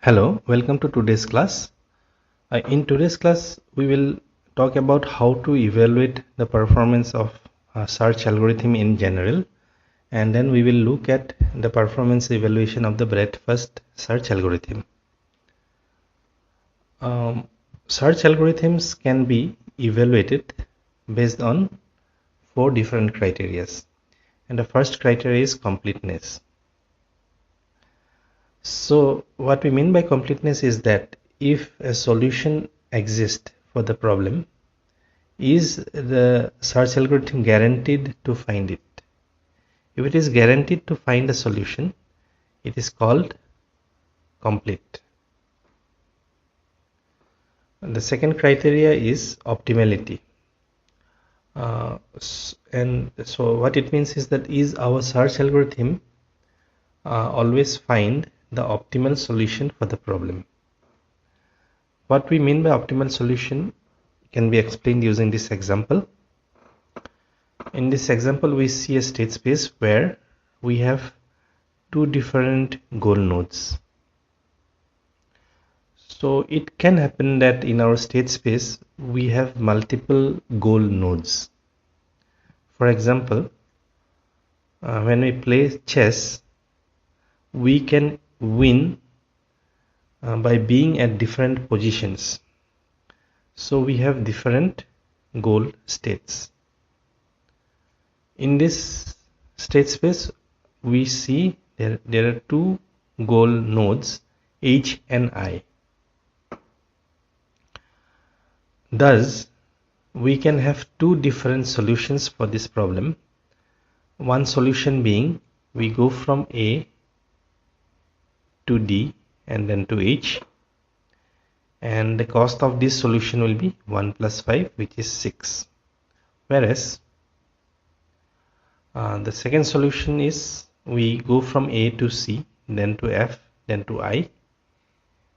Hello, welcome to today's class. In today's class, we will talk about how to evaluate the performance of a search algorithm in general, and then we will look at the performance evaluation of the breadth-first search algorithm. Search algorithms can be evaluated based on 4 different criteria, and the first criteria is completeness. So what we mean by completeness is that if a solution exists for the problem, is the search algorithm guaranteed to find it? If it is guaranteed to find a solution, it is called complete. And the second criteria is optimality. And so what it means is that is our search algorithm always find the optimal solution for the problem. What we mean by optimal solution can be explained using this example. In this example, we see a state space where we have 2 different goal nodes. So it can happen that in our state space, we have multiple goal nodes. For example, when we play chess, we can win by being at different positions. So we have different goal states. In this state space, we see there are 2 goal nodes, H and I. Thus, we can have 2 different solutions for this problem. One solution being we go from A to D and then to H, and the cost of this solution will be 1 plus 5, which is 6. Whereas the second solution is we go from A to C, then to F, then to I,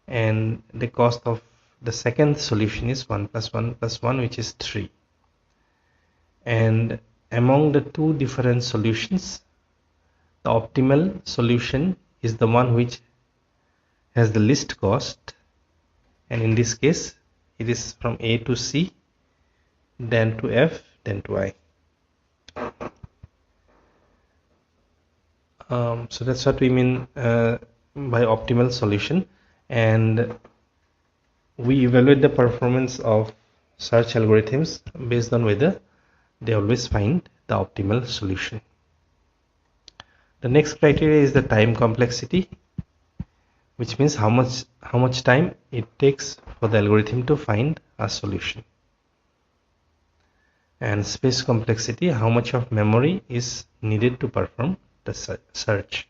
and the cost of the second solution is 1 plus 1 plus 1, which is 3. And among the 2 different solutions, the optimal solution is the one which has the least cost, and in this case it is from A to C, then to F, then to I. So that's what we mean by optimal solution, and we evaluate the performance of search algorithms based on whether they always find the optimal solution. The next criteria is the time complexity, which means how much time it takes for the algorithm to find a solution. And space complexity, how much of memory is needed to perform the search.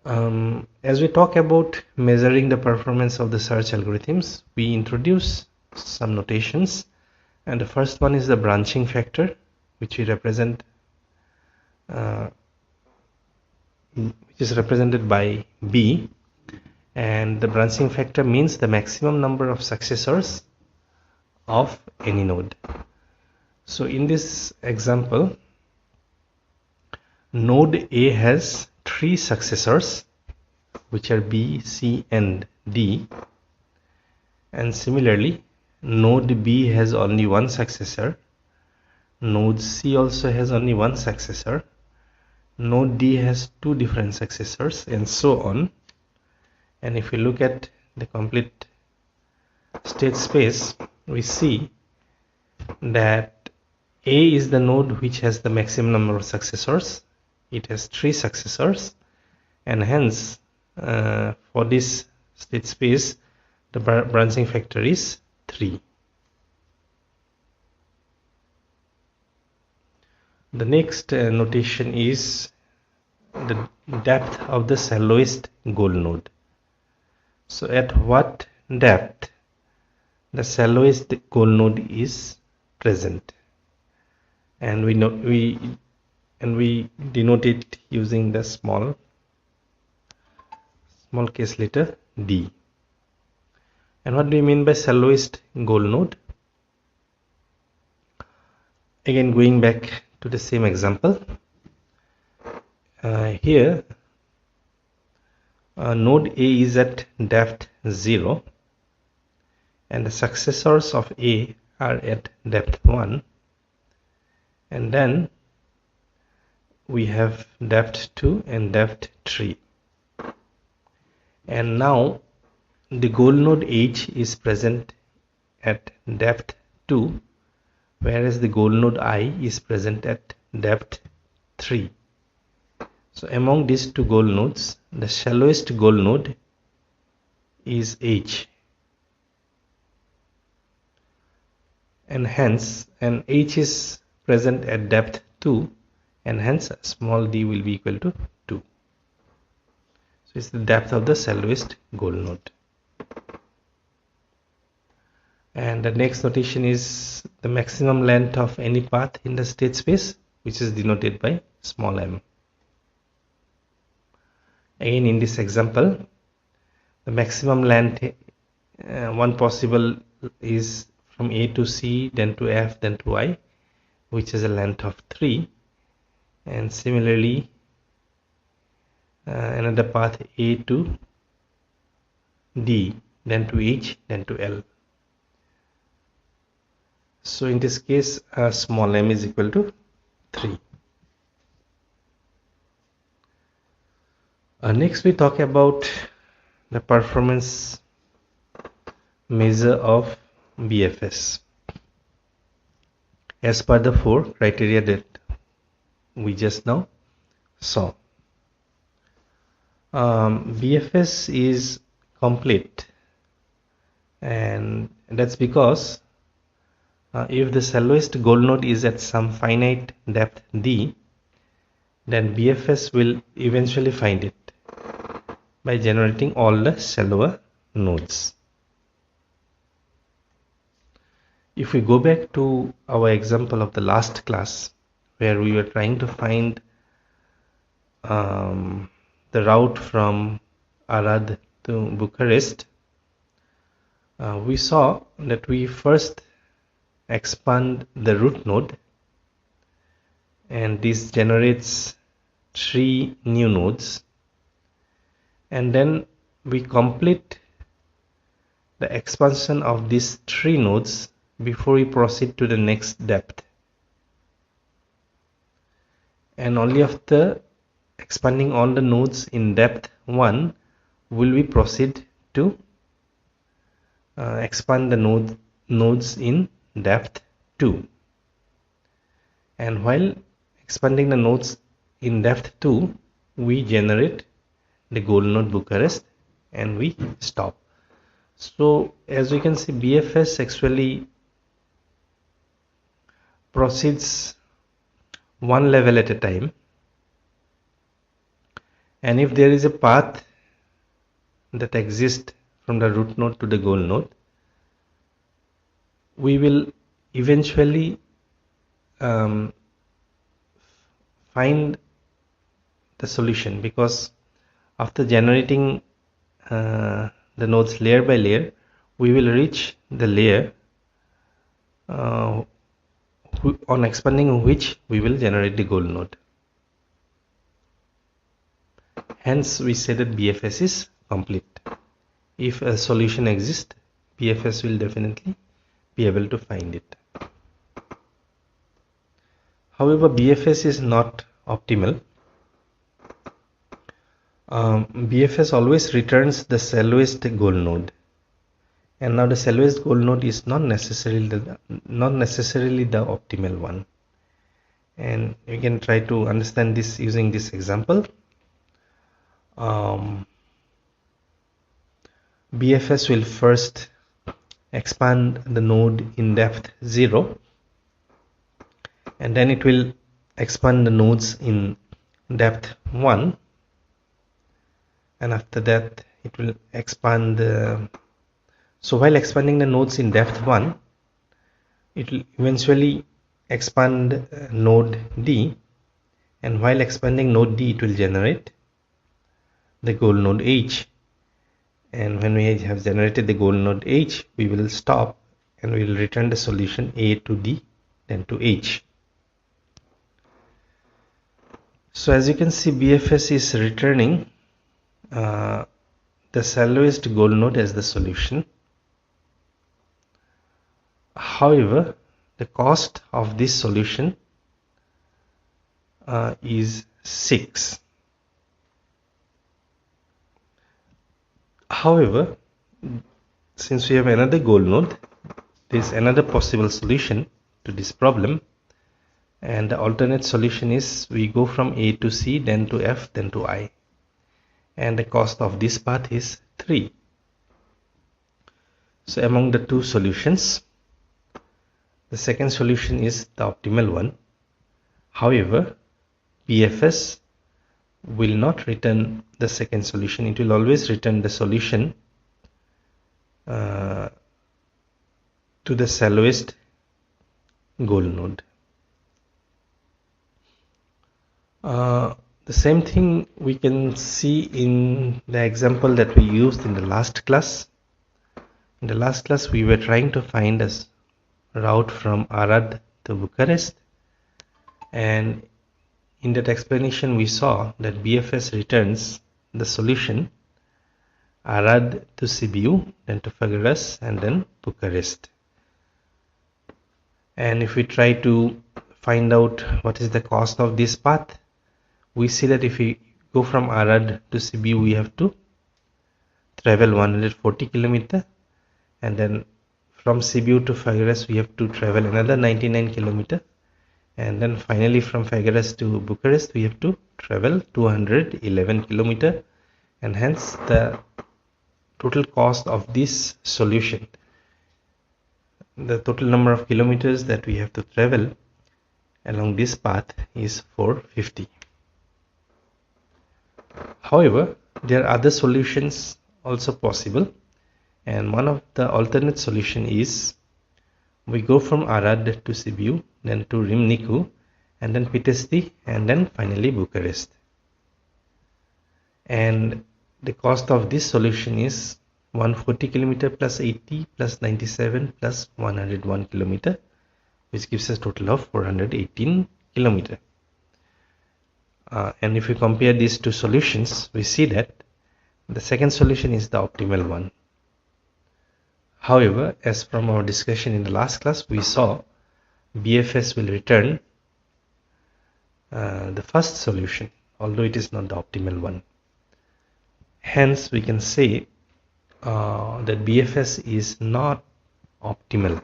As we talk about measuring the performance of the search algorithms, we introduce some notations, and the first one is the branching factor, which we represent which is represented by B, and the branching factor means the maximum number of successors of any node. So in this example, node A has 3 successors, which are B, C, and D, and similarly node B has only 1 successor, node C also has only 1 successor, node D has 2 different successors, and so on. And if we look at the complete state space, we see that A is the node which has the maximum number of successors. It has 3 successors, and hence for this state space the branching factor is 3. The next notation is the depth of the shallowest goal node. So at what depth the shallowest goal node is present, and we denote it using the small case letter D. And what do we mean by shallowest goal node? Again, going back to the same example, here node A is at depth 0 and the successors of A are at depth 1, and then we have depth 2 and depth 3. And now the goal node H is present at depth 2, whereas the goal node I is present at depth 3. So among these two goal nodes, the shallowest goal node is H, and hence H is present at depth 2, and hence small d will be equal to 2. So it's the depth of the shallowest goal node. And the next notation is the maximum length of any path in the state space, which is denoted by small m. Again, in this example, the maximum length, one possible is from A to C, then to F, then to I, which is a length of 3. And similarly, another path A to D, then to H, then to L. So in this case, small m is equal to 3. Next we talk about the performance measure of Bfs. As per the 4 criteria that we just now saw. Bfs is complete, and that's because if the shallowest goal node is at some finite depth d, then Bfs will eventually find it by generating all the shallower nodes. If we go back to our example of the last class, where we were trying to find the route from Arad to Bucharest, we saw that we first expand the root node, and this generates 3 new nodes, and then we complete the expansion of these 3 nodes before we proceed to the next depth. And only after expanding all the nodes in depth 1 will we proceed to expand the nodes in depth 2. And while expanding the nodes in depth 2, we generate the goal node Bucharest and we stop. So as we can see, Bfs actually proceeds one level at a time, and if there is a path that exists from the root node to the goal node, we will eventually find the solution, because after generating the nodes layer by layer, we will reach the layer on expanding which we will generate the goal node. Hence we say that Bfs is complete. If a solution exists, Bfs will definitely be able to find it. However, Bfs is not optimal. Bfs always returns the shallowest goal node, and now the shallowest goal node is not necessarily the optimal one. And we can try to understand this using this example. Bfs will first expand the node in depth 0, and then it will expand the nodes in depth 1, and after that it will expand so while expanding the nodes in depth 1, it will eventually expand node D, and while expanding node D, it will generate the goal node H, and when we have generated the goal node H, we will stop and we will return the solution A to D, then to H. So as you can see, Bfs is returning the shallowest goal node as the solution. However, the cost of this solution is 6. However, since we have another goal node, there is another possible solution to this problem, and the alternate solution is we go from A to C, then to F, then to I, and the cost of this path is 3. So among the two solutions, the second solution is the optimal one. However, Bfs will not return the second solution. It will always return the solution to the shallowest goal node. The same thing we can see in the example that we used in the last class. In the last class, we were trying to find a route from Arad to Bucharest, and in that explanation we saw that Bfs returns the solution Arad to Sibiu, then to Făgăraș, and then Bucharest. And if we try to find out what is the cost of this path, we see that if we go from Arad to Sibiu, we have to travel 140 km, and then from Sibiu to Făgăraș we have to travel another 99 km, and then finally from Făgăraș to Bucharest we have to travel 211 km, and hence the total cost of this solution, the total number of kilometers that we have to travel along this path, is 450. However, there are other solutions also possible, and one of the alternate solution is we go from Arad to Sibiu, then to Râmnicu, and then Pitești, and then finally Bucharest. And the cost of this solution is 140 km plus 80 plus 97 plus 101 km, which gives us a total of 418 km. And if we compare these two solutions, we see that the second solution is the optimal one. However, as from our discussion in the last class, we saw Bfs will return the first solution, although it is not the optimal one. Hence, we can say that Bfs is not optimal.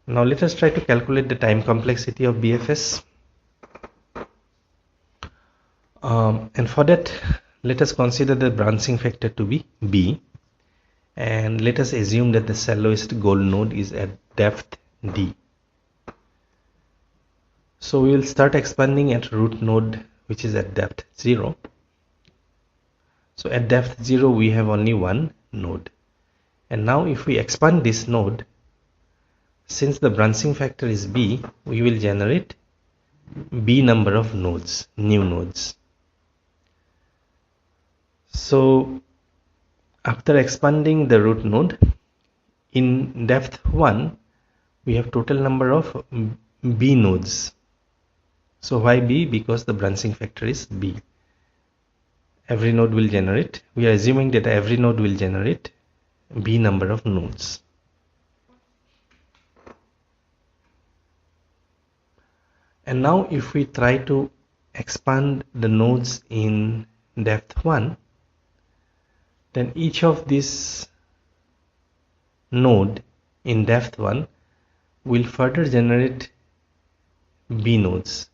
Now let us try to calculate the time complexity of Bfs. And for that, let us consider the branching factor to be B, and let us assume that the shallowest goal node is at depth D. So we will start expanding at root node, which is at depth 0. So at depth 0 we have only one node, and now if we expand this node, since the branching factor is B, we will generate B number of nodes, new nodes. So after expanding the root node, in depth 1 we have total number of B nodes. So why B? Because the branching factor is B. Every node will generate, we are assuming that every node will generate B number of nodes. And now if we try to expand the nodes in depth 1, then each of this node in depth 1 will further generate B nodes.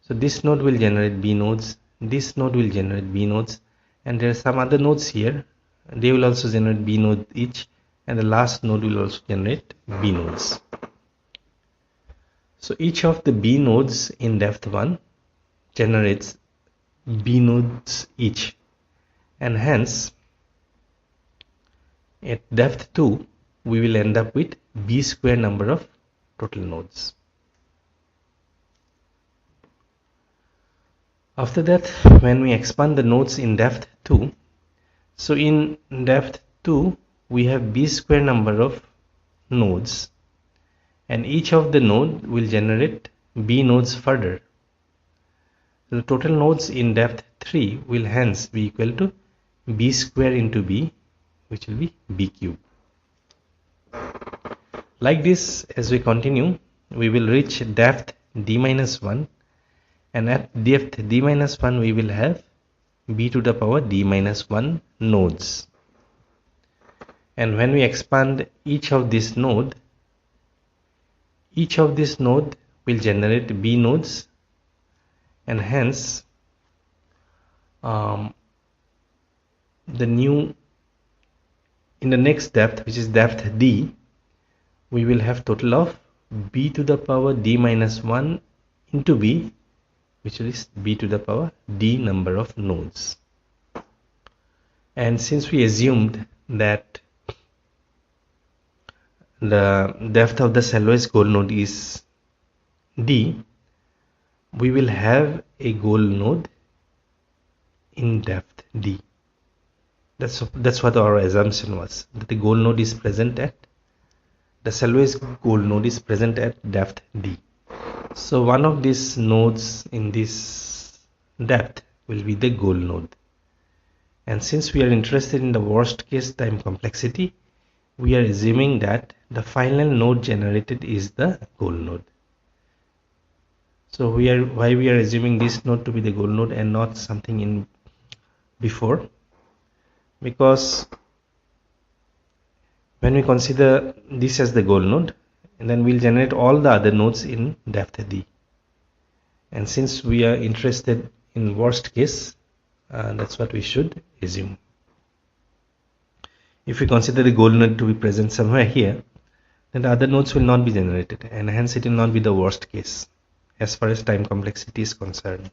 So this node will generate B nodes, this node will generate B nodes, and there are some other nodes here, they will also generate B node each, and the last node will also generate B nodes. So each of the B nodes in depth 1 generates B nodes each, and hence at depth 2 we will end up with B square number of total nodes. After that, when we expand the nodes in depth 2, so in depth 2 we have B square number of nodes, and each of the node will generate B nodes further. The total nodes in depth 3 will hence be equal to b square into b, which will be b cube. Like this, as we continue, we will reach depth d minus 1, and at depth d minus 1 we will have b to the power d minus 1 nodes. And when we expand each of this node will generate b nodes, and hence in the next depth, which is depth d, we will have total of b to the power d minus 1 into b, which is b to the power d number of nodes. And since we assumed that the depth of the shallowest goal node is d, we will have a goal node in depth d. That's what our assumption was, that the goal node is present at the shallowest goal node is present at depth d. So one of these nodes in this depth will be the goal node. And since we are interested in the worst case time complexity, we are assuming that the final node generated is the goal node. So why we are assuming this node to be the goal node and not something in before? Because when we consider this as the goal node, and then we'll generate all the other nodes in depth d. And since we are interested in worst case, that's what we should assume. If we consider the goal node to be present somewhere here, then the other nodes will not be generated, and hence it will not be the worst case as far as time complexity is concerned.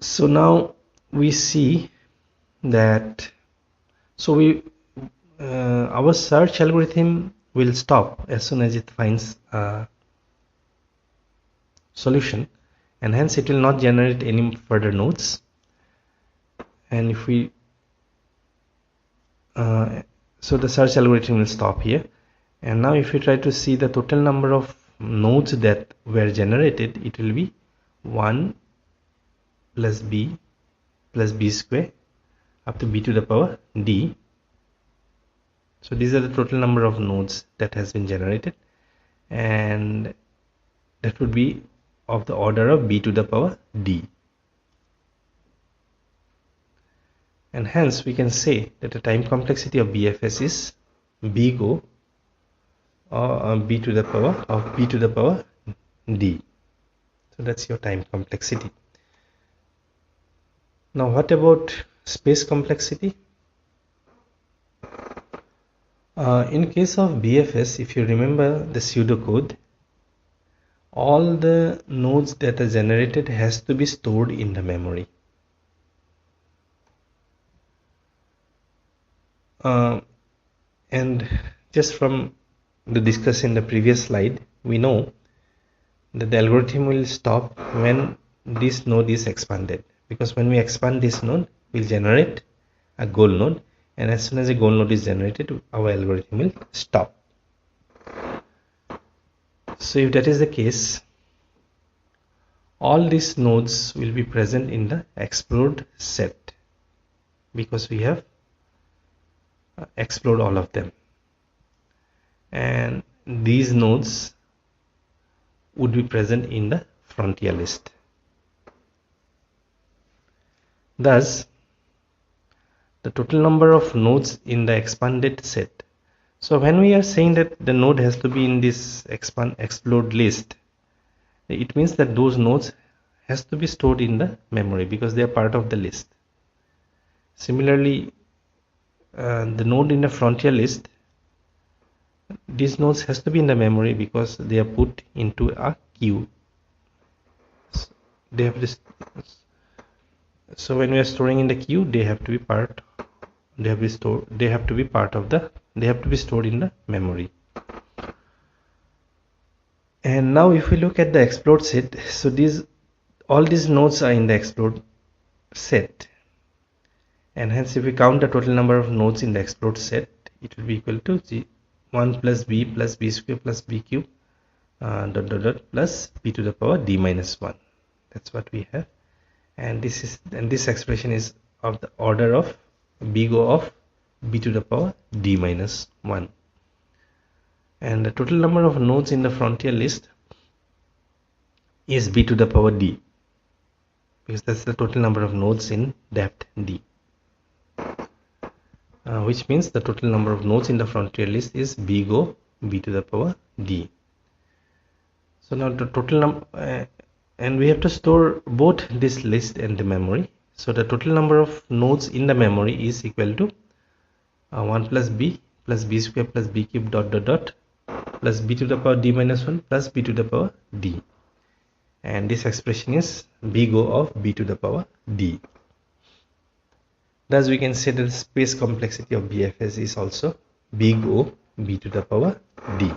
So now we see that our search algorithm will stop as soon as it finds a solution, and hence it will not generate any further nodes. And if we so the search algorithm will stop here. And now if we try to see the total number of nodes that were generated, it will be 1 plus b square up to b to the power d. So these are the total number of nodes that has been generated, and that would be of the order of b to the power d. And hence we can say that the time complexity of Bfs is bgo, or b to the power d. So that's your time complexity. Now what about space complexity? In case of Bfs, if you remember the pseudocode, all the nodes that are generated has to be stored in the memory. And just from the discussion in the previous slide, we know that the algorithm will stop when this node is expanded, because when we expand this node, we'll generate a goal node, and as soon as a goal node is generated, our algorithm will stop. So if that is the case, all these nodes will be present in the explored set, because we have explored all of them, and these nodes would be present in the frontier list. Thus, the total number of nodes in the expanded set. So when we are saying that the node has to be in this explored list, it means that those nodes has to be stored in the memory because they are part of the list. Similarly, the node in the frontier list, these nodes has to be in the memory because they are put into a queue. They have this. So when we are storing in the queue, they have to be part. They have to be stored. They have to be part of the. They have to be stored in the memory. And now, if we look at the explored set, so all these nodes are in the explored set, and hence, if we count the total number of nodes in the explored set, it will be equal to 1 plus b square plus b cube plus b to the power d minus 1. That's what we have. And this expression is of the order of big O of b to the power d minus 1. And the total number of nodes in the frontier list is b to the power d, because that's the total number of nodes in depth d, which means the total number of nodes in the frontier list is big O b to the power d. So now the total number, and we have to store both this list and the memory. So the total number of nodes in the memory is equal to 1 plus b square plus b cube dot dot dot plus b to the power d minus 1 plus b to the power d. And this expression is big O of b to the power d. Thus we can say that the space complexity of Bfs is also big O b to the power d.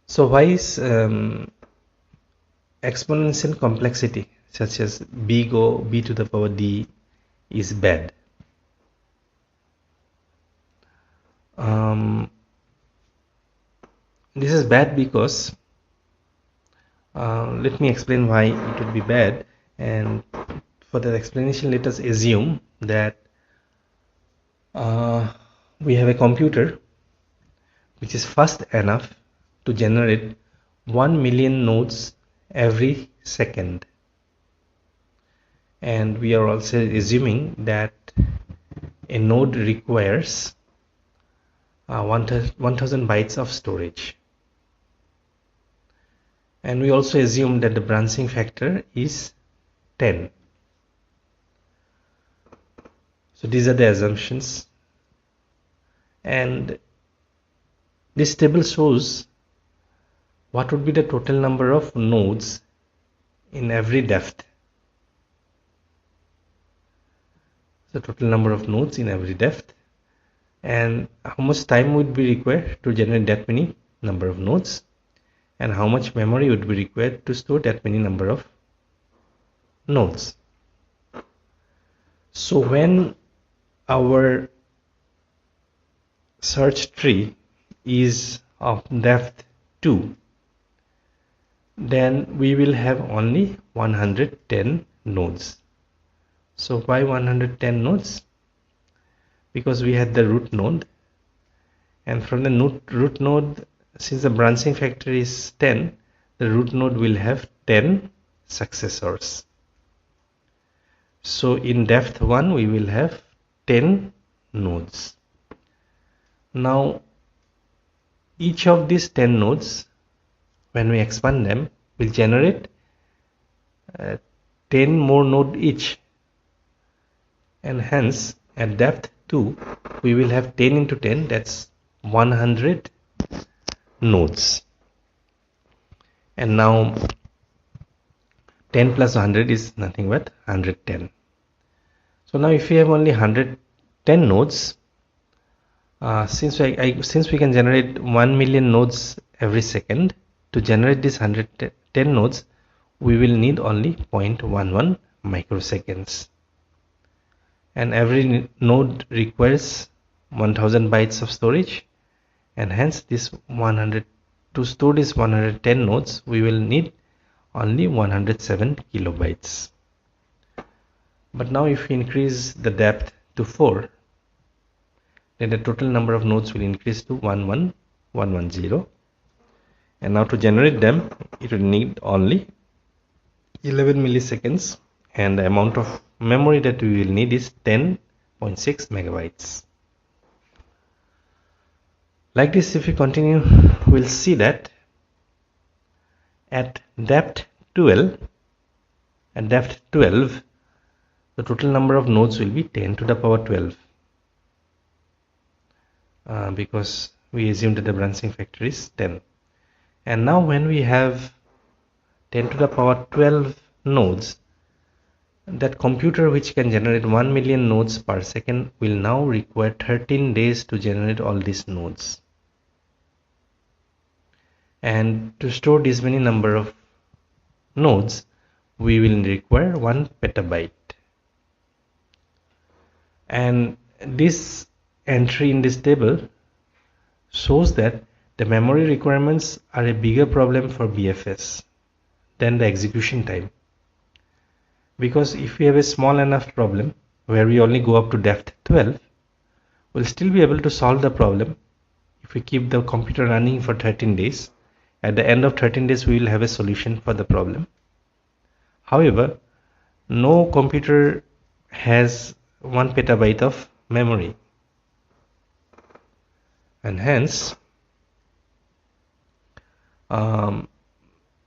So why is exponential complexity such as big O b to the power d is bad? This is bad because let me explain why it would be bad. And for that explanation, let us assume that we have a computer which is fast enough to generate 1 million nodes every second. And we are also assuming that a node requires 1000 bytes of storage. And we also assume that the branching factor is 10. So these are the assumptions. And this table shows what would be the total number of nodes in every depth. The total number of nodes in every depth, and how much time would be required to generate that many number of nodes, and how much memory would be required to store that many number of nodes. So when our search tree is of depth 2, then we will have only 110 nodes. So why 110 nodes? Because we had the root node, and from the root node, since the branching factor is 10, the root node will have 10 successors. So in depth 1 we will have 10 nodes. Now each of these 10 nodes, when we expand them, will generate 10 more nodes each, and hence at depth 2 we will have 10 into 10, that's 100 nodes. And now 10 plus 100 is nothing but 110. So now if we have only 110 nodes, since we can generate 1 million nodes every second, to generate this 110 nodes we will need only 0.11 microseconds. And every node requires 1000 bytes of storage, and hence this to store this 110 nodes we will need only 107 kilobytes. But now if we increase the depth to 4, then the total number of nodes will increase to 11110, and now to generate them it will need only 11 milliseconds, and the amount of memory that we will need is 10.6 megabytes. Like this, if we continue, we'll see that at depth 12, the total number of nodes will be 10 to the power 12, because we assumed that the branching factor is 10. And now when we have 10 to the power 12 nodes, that computer which can generate 1 million nodes per second will now require 13 days to generate all these nodes. And to store this many number of nodes, we will require 1 petabyte. And this entry in this table shows that the memory requirements are a bigger problem for BFS than the execution time. Because if we have a small enough problem where we only go up to depth 12, we'll still be able to solve the problem if we keep the computer running for 13 days. At the end of 13 days, we will have a solution for the problem. However, no computer has 1 petabyte of memory, and hence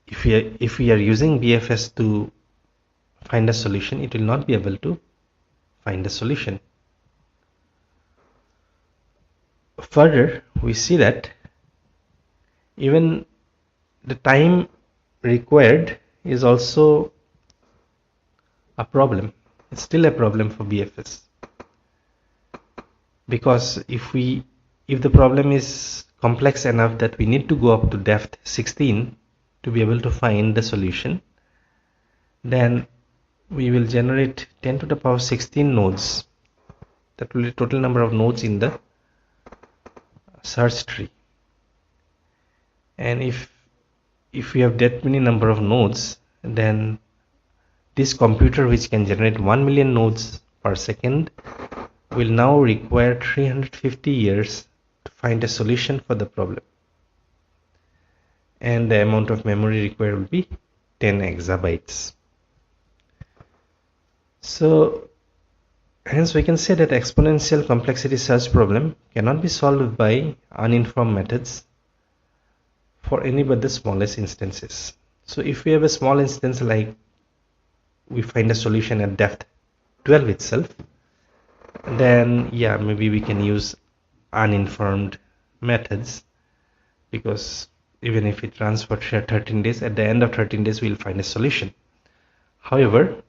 if we are using BFS to find a solution, it will not be able to find a solution. Further, we see that even the time required is also a problem. It's still a problem for BFS, because if the problem is complex enough that we need to go up to depth 16 to be able to find the solution, then we will generate 10 to the power 16 nodes. That will be the total number of nodes in the search tree. And if we have that many number of nodes, then this computer, which can generate 1 million nodes per second, will now require 350 years to find a solution for the problem. And the amount of memory required will be 10 exabytes. So hence we can say that exponential complexity search problem cannot be solved by uninformed methods for any but the smallest instances. So if we have a small instance, like we find a solution at depth 12 itself, then yeah, maybe we can use uninformed methods, because even if it runs for 13 days, at the end of 13 days we'll find a solution. However,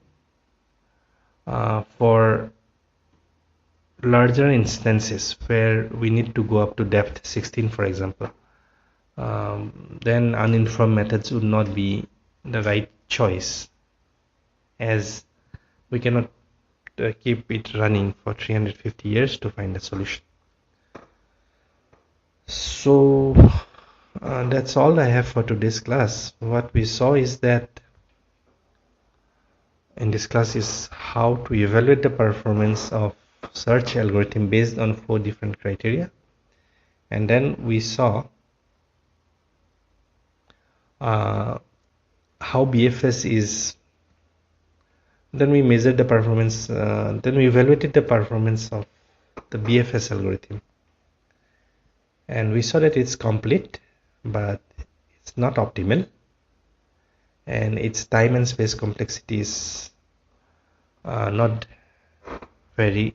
for larger instances where we need to go up to depth 16, for example, then uninformed methods would not be the right choice, as we cannot keep it running for 350 years to find a solution. So that's all I have for today's class. What we saw is that in this class is how to evaluate the performance of search algorithm based on 4 different criteria, and then we saw how BFS is. Then we measured the performance. Then we evaluated the performance of the BFS algorithm, and we saw that it's complete, but it's not optimal, and its time and space complexity is not very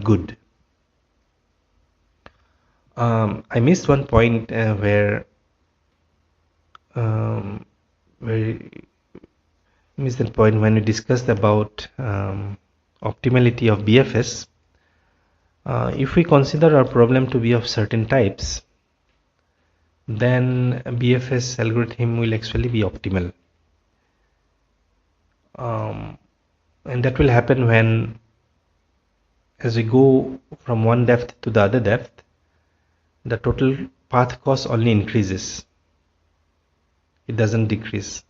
good. I missed one point where missed that point when we discussed about optimality of BFS. If we consider our problem to be of certain types, then a BFS algorithm will actually be optimal. And that will happen when, as we go from one depth to the other depth, the total path cost only increases. It doesn't decrease.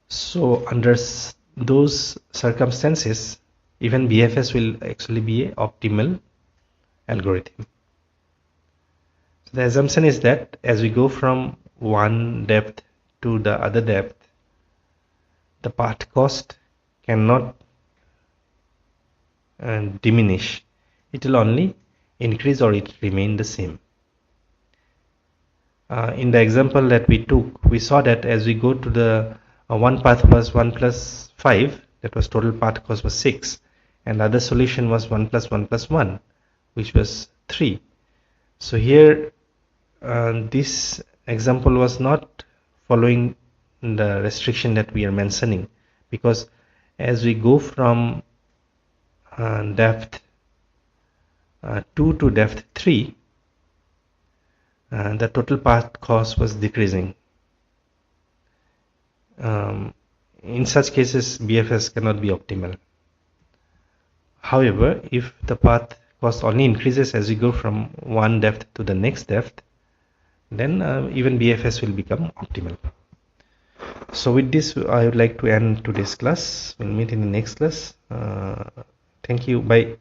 So under those circumstances, even BFS will actually be an optimal algorithm. So the assumption is that as we go from one depth to the other depth, the path cost cannot diminish. It will only increase, or it remain the same. In the example that we took, we saw that as we go to the one path was 1 plus 5, that was total path cost was 6, and the other solution was 1 plus 1 plus 1, which was 3. So here this example was not following the restriction that we are mentioning, because as we go from depth 2 to depth 3, the total path cost was decreasing. In such cases, BFS cannot be optimal. However, if the path cost only increases as we go from one depth to the next depth, then even BFS will become optimal. So with this, I would like to end today's class. We'll meet in the next class. Thank you. Bye.